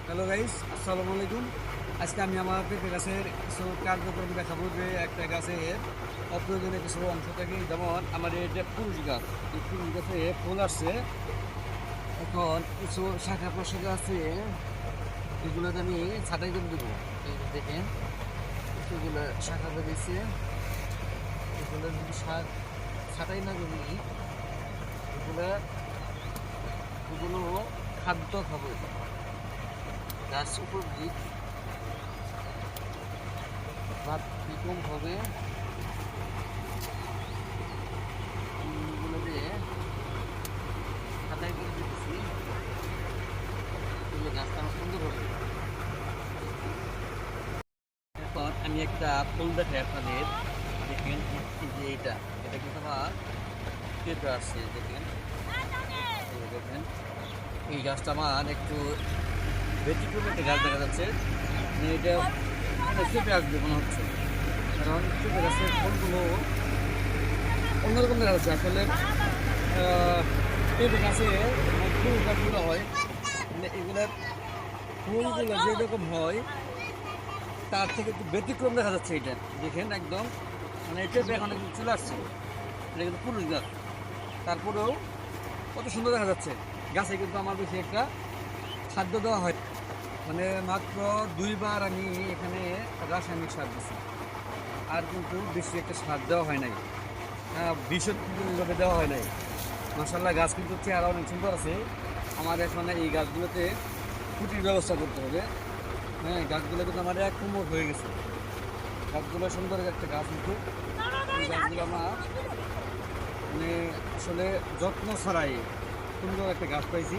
Hello guys, আসসালামু আলাইকুম। আজকে আমি আমার পেঁপে গাছের কিছু কার্যক্রম দেখাবো। যে একটা গাছের অপ্রয়োজনীয় কিছু অংশ থেকে, যেমন আমার এটা পুরুষ গাছ, এই পুরুষ গাছে ফুল আসছে। এখন কিছু শাখা প্রশাখা আছে, এগুলোতে আমি ছাঁটাই করে দেবো। এই যে দেখেন, কিছুগুলো শাখা বেরিয়েছে, এগুলো যদি ছাঁটাই না করি, এগুলো এগুলো খাদ্য খাবো। গাছ উপর দিক ভাত কম হবে, এগুলো দিয়ে ছাঁটাই করে দিতেছি। এগুলো গাছটা আমার সুন্দর হবে। এখন আমি একটা ফুল দেখাই আপনাদের। দেখেন, এই যে এটা কিন্তু আমার পেঁপে আসছে। দেখেন, এই যে দেখেন, এই গাছটা আমার একটু ব্যতিক্রম একটা গাছ দেখা যাচ্ছে। মানে এটা পেঁপে আসবে মনে হচ্ছে, কারণ পেঁপে গাছের ফুলগুলো অন্যরকম দেখা যাচ্ছে। আসলে পেঁপে গাছে ফুল গাছগুলো হয়, মানে এগুলোর ফুলগুলো যেরকম হয় তার থেকে একটু ব্যতিক্রম দেখা যাচ্ছে। এটা দেখেন একদম, মানে এটা এখন একটু চলে আসছে। এটা কিন্তু পুরুষ গাছ, তারপরেও কত সুন্দর দেখা যাচ্ছে। গাছে কিন্তু আমার বেশি একটা খাদ্য দেওয়া হয়, মানে মাত্র 2বার আমি এখানে রাসায়নিক সার দিচ্ছি, আর কিন্তু বেশি একটা সার দেওয়া হয় নাই। বিষও কিন্তু এইভাবে দেওয়া হয় নাই। মাসাল্লাহ, গাছ কিন্তু চেহারা অনেক সুন্দর আছে। আমার এখন এই গাছগুলোতে খুঁটির ব্যবস্থা করতে হবে। হ্যাঁ, গাছগুলো কিন্তু আমার এক কোমর হয়ে গেছে। গাছগুলো সুন্দর একটা গাছ, কিন্তু এই গাছগুলো আমার মানে আসলে যত্ন ছাড়াই সুন্দর একটা গাছ পাইছি।